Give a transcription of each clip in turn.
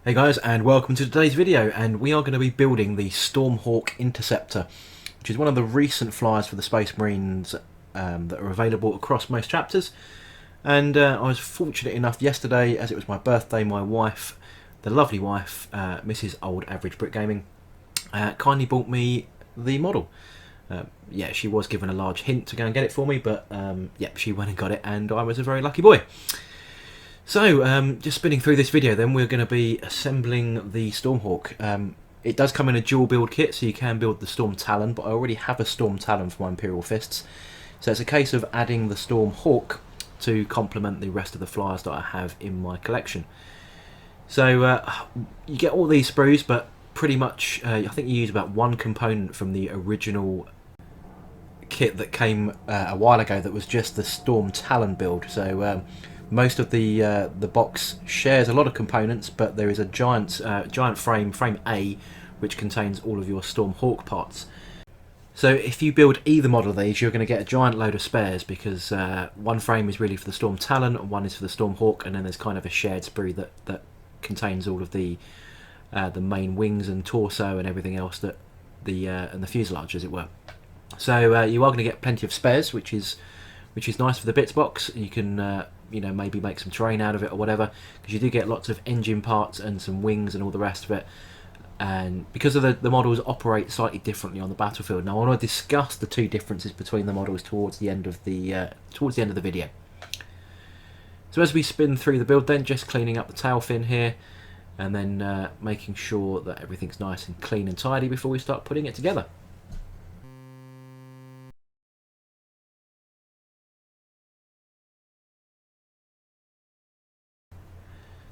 Hey guys, and welcome to today's video, and we are going to be building the Stormhawk interceptor, which is one of the recent flyers for the Space Marines that are available across most chapters. And I was fortunate enough yesterday, as it was my birthday, my wife, the lovely wife, Mrs. Old Average Brit Gaming, kindly bought me the model. Yeah, she was given a large hint to go and get it for me, but yep, she went and got it, and I was a very lucky boy. So, just spinning through this video then, we're going to be assembling the Stormhawk. It does come in a dual build kit, so you can build the Stormtalon, but I already have a Stormtalon for my Imperial Fists. So it's a case of adding the Stormhawk to complement the rest of the flyers that I have in my collection. So, you get all these sprues, but pretty much, I think you use about one component from the original kit that came a while ago that was just the Stormtalon build. So, most of the box shares a lot of components, but there is a giant frame A, which contains all of your Stormhawk parts. So if you build either model of these, you're going to get a giant load of spares, because one frame is really for the Stormtalon, and one is for the Stormhawk, and then there's kind of a shared sprue that contains all of the main wings and torso and everything else that and the fuselage, as it were. So you are going to get plenty of spares, which is nice for the bits box. You can maybe make some terrain out of it or whatever, because you do get lots of engine parts and some wings and all the rest of it. And because of the models operate slightly differently on the battlefield. Now I want to discuss the two differences between the models towards the end of the video. So as we spin through the build, then just cleaning up the tail fin here, and then making sure that everything's nice and clean and tidy before we start putting it together.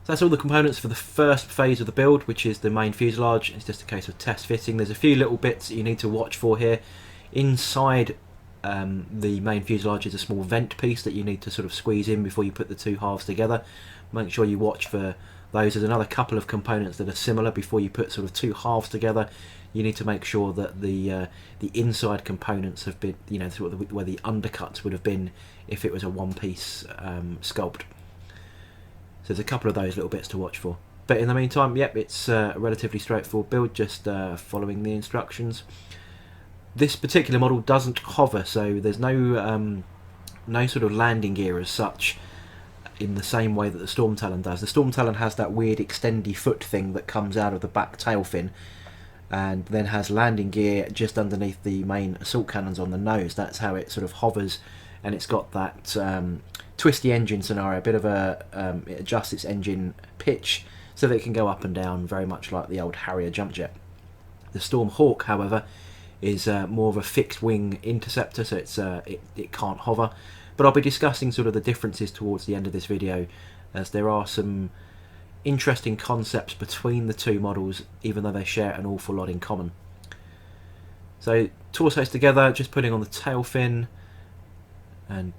So that's all the components for the first phase of the build, which is the main fuselage. It's just a case of test fitting. There's a few little bits that you need to watch for here. Inside the main fuselage is a small vent piece that you need to sort of squeeze in before you put the two halves together. Make sure you watch for those. There's another couple of components that are similar. Before you put sort of two halves together, you need to make sure that the inside components have been, sort of where the undercuts would have been if it was a one-piece sculpt. So there's a couple of those little bits to watch for. But in the meantime, yep, it's a relatively straightforward build, just following the instructions. This particular model doesn't hover, so there's no sort of landing gear as such, in the same way that the Stormtalon does. The Stormtalon has that weird extendy foot thing that comes out of the back tail fin, and then has landing gear just underneath the main assault cannons on the nose. That's how it sort of hovers, and it's got that twisty engine scenario, a bit of it adjusts its engine pitch so that it can go up and down, very much like the old Harrier jump jet. The Stormhawk, however, is more of a fixed wing interceptor, so it can't hover. But I'll be discussing sort of the differences towards the end of this video, as there are some interesting concepts between the two models, even though they share an awful lot in common. So torsos together, just putting on the tail fin, and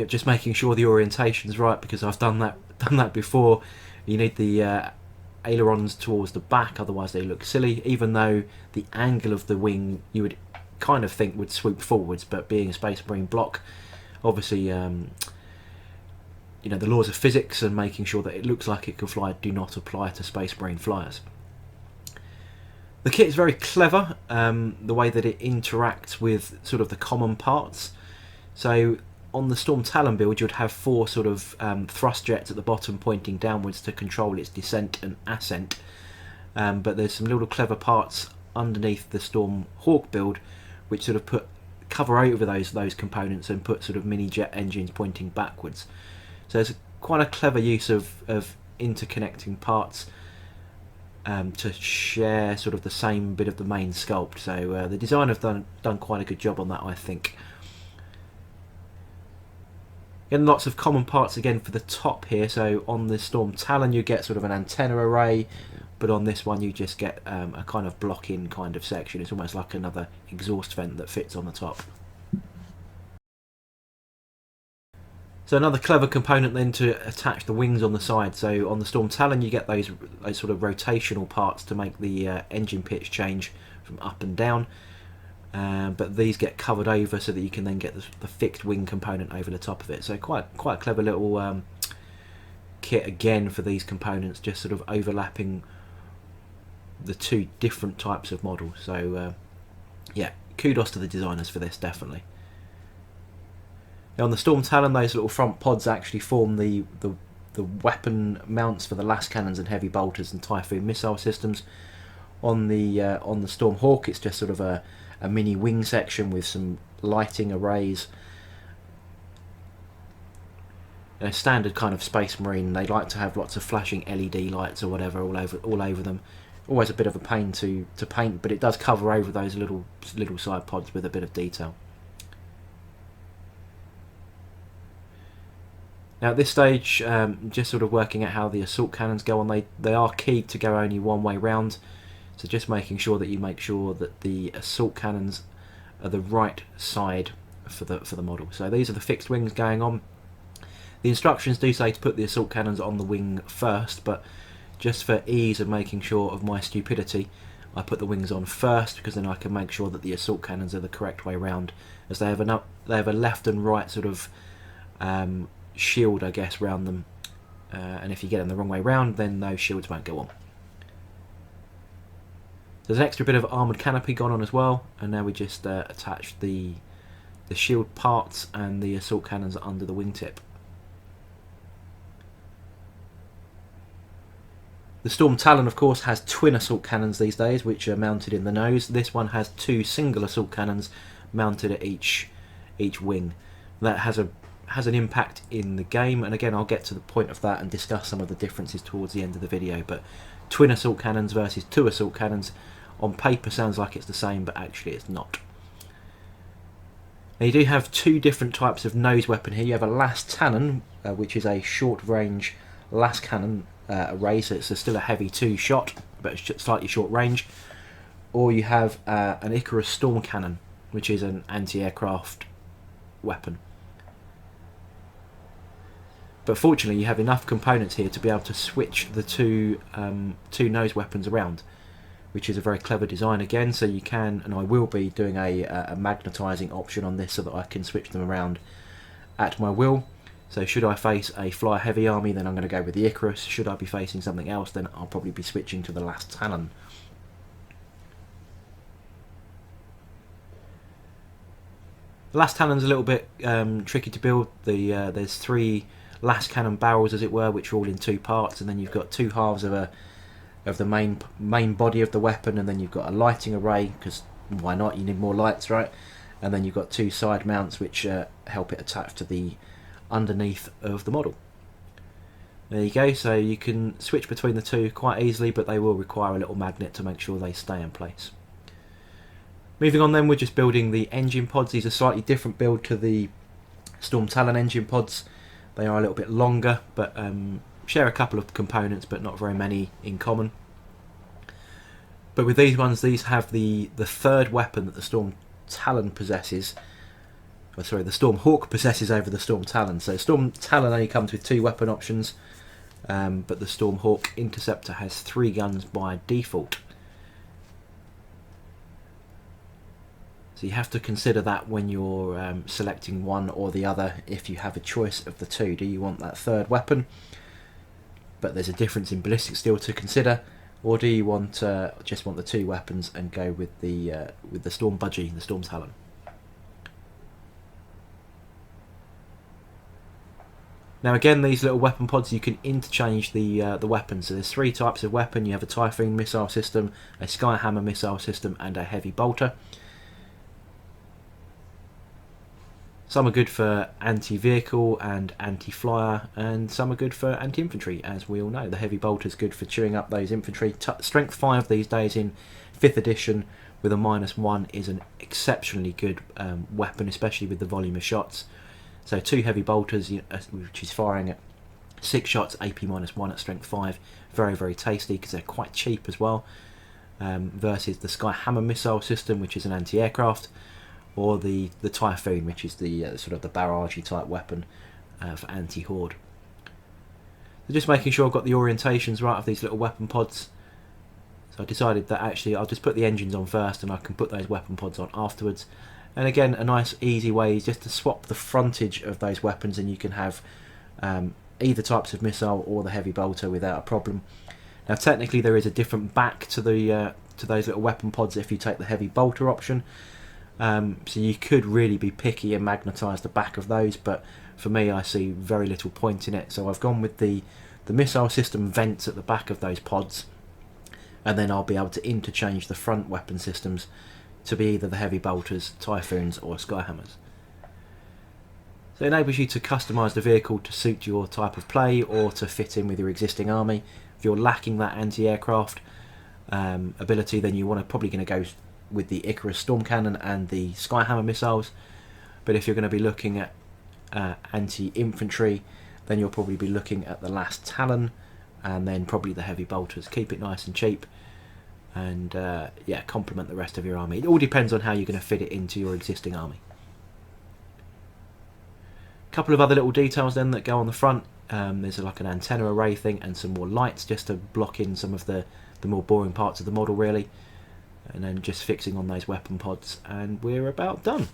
just making sure the orientation's right, because I've done that before. You need the ailerons towards the back, otherwise they look silly, even though the angle of the wing you would kind of think would swoop forwards, but being a Space Marine block, obviously the laws of physics and making sure that it looks like it can fly do not apply to Space Marine flyers. The kit is very clever, the way that it interacts with sort of the common parts. So on the Stormtalon build, you'd have four sort of thrust jets at the bottom pointing downwards to control its descent and ascent. But there's some little clever parts underneath the Stormhawk build which sort of cover over those components and put sort of mini jet engines pointing backwards. So there's quite a clever use of interconnecting parts to share sort of the same bit of the main sculpt. So the design have done quite a good job on that, I think. Again, lots of common parts again for the top here. So on the Stormtalon you get sort of an antenna array, but on this one you just get a kind of block-in kind of section. It's almost like another exhaust vent that fits on the top. So another clever component then to attach the wings on the side. So on the Stormtalon you get those sort of rotational parts to make the engine pitch change from up and down. But these get covered over so that you can then get the fixed wing component over the top of it. So quite a clever little kit again for these components, just sort of overlapping the two different types of models. So yeah, kudos to the designers for this, definitely. Now on the Stormtalon, those little front pods actually form the weapon mounts for the las cannons and heavy bolters and Typhoon missile systems. On the Stormhawk, it's just sort of a mini wing section with some lighting arrays. A standard kind of Space Marine, they like to have lots of flashing LED lights or whatever all over them. Always a bit of a pain to paint, but it does cover over those little side pods with a bit of detail. Now at this stage, just sort of working out how the assault cannons go on. They are keyed to go only one way round, so just making sure that you make sure that the assault cannons are the right side for the model. So these are the fixed wings going on. The instructions do say to put the assault cannons on the wing first, but just for ease of making sure of my stupidity, I put the wings on first, because then I can make sure that the assault cannons are the correct way round, as they have a left and right sort of shield, I guess, round them, and if you get them the wrong way round, then those shields won't go on. There's an extra bit of armoured canopy gone on as well, and now we just attach the shield parts and the assault cannons under the wingtip. The Stormtalon, of course, has twin assault cannons these days, which are mounted in the nose. This one has two single assault cannons mounted at each wing. That has an impact in the game, and again I'll get to the point of that and discuss some of the differences towards the end of the video. But twin assault cannons versus two assault cannons, on paper sounds like it's the same, but actually it's not. Now you do have two different types of nose weapon here. You have a las cannon, which is a short range las cannon array, so it's still a heavy 2-shot, but it's slightly short range. Or you have an Icarus storm cannon, which is an anti-aircraft weapon. But fortunately you have enough components here to be able to switch the two nose weapons around, which is a very clever design again. So you can, and I will be doing a magnetising option on this so that I can switch them around at my will. So should I face a fly heavy army, then I'm going to go with the Icarus. Should I be facing something else, then I'll probably be switching to the las Talon. The las Talon's a little bit tricky to build. There's 3 las cannon barrels, as it were, which are all in 2 parts, and then you've got 2 halves of the main body of the weapon, and then you've got a lighting array, because why not? You need more lights, right? And then you've got 2 side mounts which help it attach to the underneath of the model. There you go. So you can switch between the two quite easily, but they will require a little magnet to make sure they stay in place. Moving on then, we're just building the engine pods. These are slightly different build to the Stormtalon engine pods. They are a little bit longer, but share a couple of components, but not very many in common. But with these ones, these have the third weapon that the Stormtalon possesses. Oh, sorry, the Stormhawk possesses over the Stormtalon. So Stormtalon only comes with 2 weapon options, but the Stormhawk interceptor has 3 guns by default. So you have to consider that when you're selecting one or the other, if you have a choice of the 2. Do you want that third weapon, but there's a difference in ballistic steel to consider, or do you want just want the 2 weapons and go with the Storm Budgie, the Stormtalon? Now again, these little weapon pods, you can interchange the weapons. So there's 3 types of weapon. You have a Typhoon missile system, a Skyhammer missile system, and a heavy bolter. Some are good for anti-vehicle and anti-flyer, and some are good for anti-infantry, as we all know. The heavy bolter is good for chewing up those infantry. Strength 5 these days in 5th edition with a -1 is an exceptionally good weapon, especially with the volume of shots. So 2 heavy bolters, which is firing at 6 shots, AP -1 at strength 5. Very, very tasty because they're quite cheap as well. Versus the Skyhammer missile system, which is an anti-aircraft, or the Typhoon, which is the sort of the barragey type weapon for anti-horde. So just making sure I've got the orientations right of these little weapon pods. So I decided that actually I'll just put the engines on first, and I can put those weapon pods on afterwards. And again, a nice easy way is just to swap the frontage of those weapons, and you can have either types of missile or the heavy bolter without a problem. Now technically there is a different back to the to those little weapon pods if you take the heavy bolter option. So you could really be picky and magnetise the back of those, but for me I see very little point in it, so I've gone with the missile system vents at the back of those pods, and then I'll be able to interchange the front weapon systems to be either the heavy bolters, typhoons or skyhammers. So it enables you to customise the vehicle to suit your type of play or to fit in with your existing army. If you're lacking that anti-aircraft ability, then you're probably going to go with the Icarus Storm Cannon and the Skyhammer missiles. But if you're going to be looking at anti-infantry, then you'll probably be looking at the last Talon and then probably the heavy bolters. Keep it nice and cheap, and yeah, complement the rest of your army. It all depends on how you're going to fit it into your existing army. A couple of other little details then that go on the front. There's like an antenna array thing and some more lights just to block in some of the more boring parts of the model really, and then just fixing on those weapon pods, and we're about done.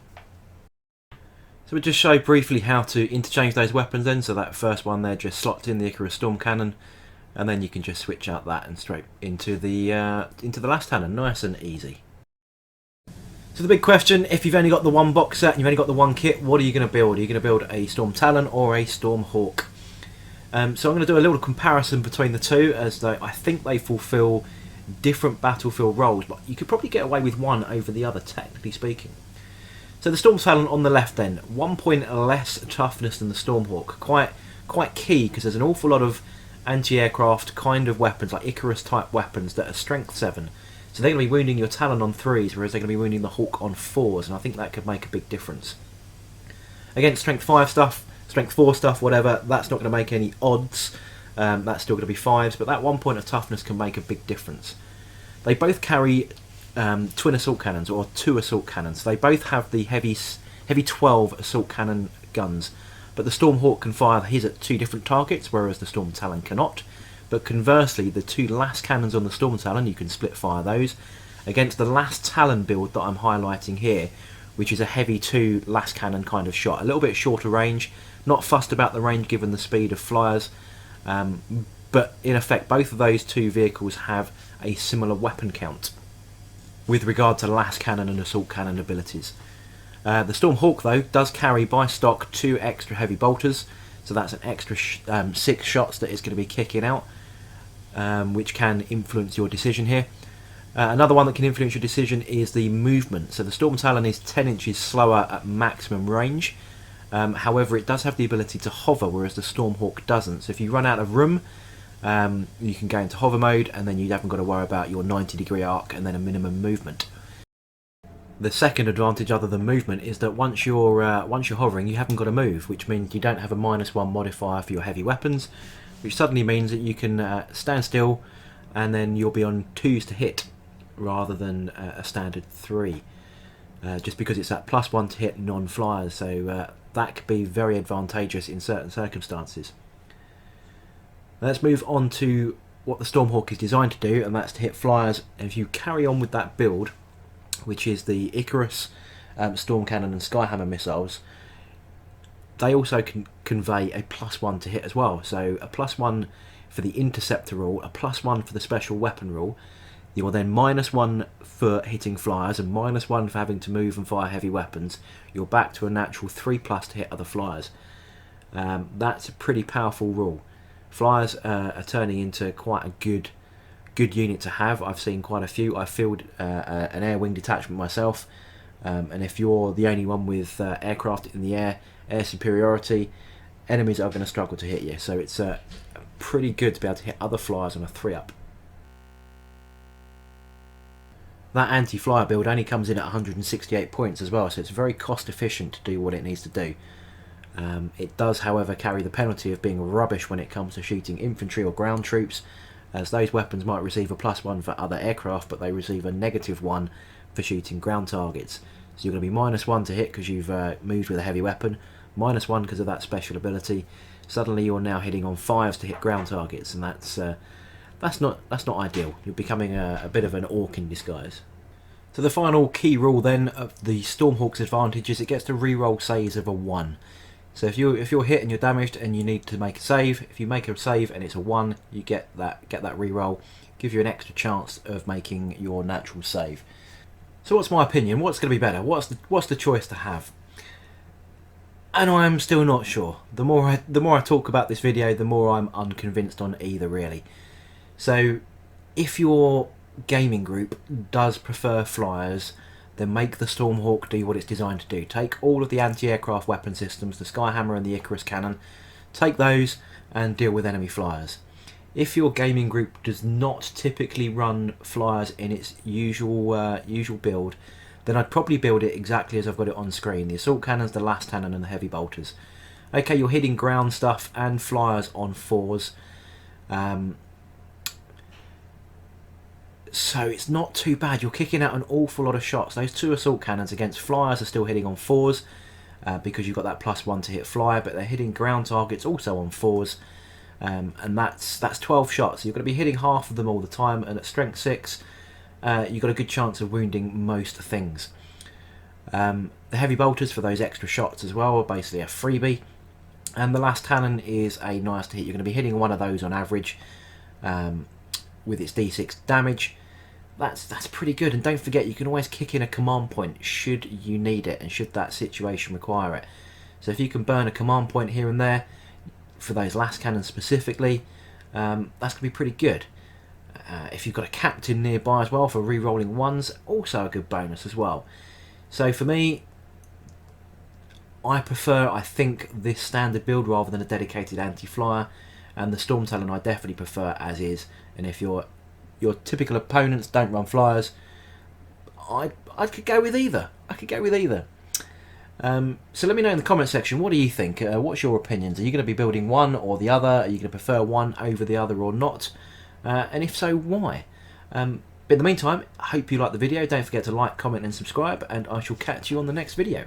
So we'll just show briefly how to interchange those weapons then. So that first one there just slots in the Icarus Storm Cannon, and then you can just switch out that and straight into the last Talon, nice and easy. So the big question, if you've only got the one box set and you've only got the one kit, what are you going to build? Are you going to build a Stormtalon or a Stormhawk? So I'm going to do a little comparison between the two, as though I think they fulfil different battlefield roles, but you could probably get away with one over the other, technically speaking. So the Stormtalon on the left then, 1 point less toughness than the Stormhawk. Quite key, because there's an awful lot of anti-aircraft kind of weapons, like Icarus type weapons, that are strength 7. So they're going to be wounding your Talon on 3s, whereas they're going to be wounding the Hawk on 4s, and I think that could make a big difference. Against strength 5 stuff, strength 4 stuff, whatever, that's not going to make any odds. That's still going to be 5s, but that 1 point of toughness can make a big difference. They both carry twin assault cannons, or 2 assault cannons. They both have the heavy 12 assault cannon guns, but the Stormhawk can fire his at 2 different targets, whereas the Stormtalon cannot. But conversely, the 2 last cannons on the Stormtalon, you can split fire those against the last Talon build that I'm highlighting here, which is a heavy 2 last cannon kind of shot. A little bit shorter range, not fussed about the range given the speed of flyers, but in effect both of those 2 vehicles have a similar weapon count with regard to last cannon and assault cannon abilities. The Stormhawk though does carry by stock 2 extra heavy bolters, so that's an extra 6 shots that is going to be kicking out, which can influence your decision here. Another one that can influence your decision is the movement. So the Stormtalon is 10 inches slower at maximum range. However, it does have the ability to hover, whereas the Stormhawk doesn't. So if you run out of room, you can go into hover mode, and then you haven't got to worry about your 90-degree arc and then a minimum movement. The second advantage, other than movement, is that once you're hovering, you haven't got to move, which means you don't have a -1 modifier for your heavy weapons, which suddenly means that you can stand still, and then you'll be on 2s to hit rather than a standard 3, just because it's that +1 to hit non-flyers. So that could be very advantageous in certain circumstances. Now let's move on to what the Stormhawk is designed to do, and that's to hit flyers. And if you carry on with that build, which is the Icarus Storm Cannon and Skyhammer missiles, they also can convey a +1 to hit as well. So a +1 for the interceptor rule, a +1 for the special weapon rule. You are then -1 for hitting flyers and -1 for having to move and fire heavy weapons. You're back to a natural 3+ to hit other flyers. That's a pretty powerful rule. Flyers are turning into quite a good unit to have. I've seen quite a few. I fielded an air wing detachment myself, and if you're the only one with aircraft in the air superiority, enemies are going to struggle to hit you. So it's pretty good to be able to hit other flyers on a 3-up. That anti-flyer build only comes in at 168 points as well, so it's very cost efficient to do what it needs to do. It does, however, carry the penalty of being rubbish when it comes to shooting infantry or ground troops, as those weapons might receive a +1 for other aircraft, but they receive a -1 for shooting ground targets. So you're going to be -1 to hit because you've moved with a heavy weapon, -1 because of that special ability. Suddenly you're now hitting on 5s to hit ground targets, and that's not ideal. You're becoming a bit of an orc in disguise. So the final key rule then of the Stormhawk's advantage is it gets to reroll saves of a 1. So if you're hit and you're damaged and you need to make a save, if you make a save and it's a 1, you get that reroll, give you an extra chance of making your natural save. So what's my opinion? What's going to be better? What's the choice to have? And I'm still not sure. The more I talk about this video, the more I'm unconvinced on either, really. So if your gaming group does prefer flyers, then make the Stormhawk do what it's designed to do. Take all of the anti-aircraft weapon systems, the Skyhammer and the Icarus cannon, take those and deal with enemy flyers. If your gaming group does not typically run flyers in its usual build, then I'd probably build it exactly as I've got it on screen. The assault cannons, the last cannon and the heavy bolters. Okay, you're hitting ground stuff and flyers on 4s. So it's not too bad. You're kicking out an awful lot of shots. Those 2 assault cannons against flyers are still hitting on 4s because you've got that +1 to hit flyer, but they're hitting ground targets also on 4s. And that's 12 shots. So you're going to be hitting half of them all the time, and at strength 6 you've got a good chance of wounding most things. The heavy bolters for those extra shots as well are basically a freebie, and the last cannon is a nice to hit. You're going to be hitting one of those on average with its d6 damage. That's pretty good, and don't forget you can always kick in a command point should you need it and should that situation require it. So if you can burn a command point here and there for those last cannons specifically, that's going to be pretty good. If you've got a captain nearby as well for re-rolling 1s, also a good bonus as well. So for me, I think this standard build rather than a dedicated anti-flyer, and the Stormtalon I definitely prefer as is. And if your typical opponents don't run flyers, I could go with either. So let me know in the comment section, what do you think? What's your opinions? Are you going to be building one or the other? Are you going to prefer one over the other or not? And if so, why? But in the meantime, I hope you liked the video. Don't forget to like, comment and subscribe, and I shall catch you on the next video.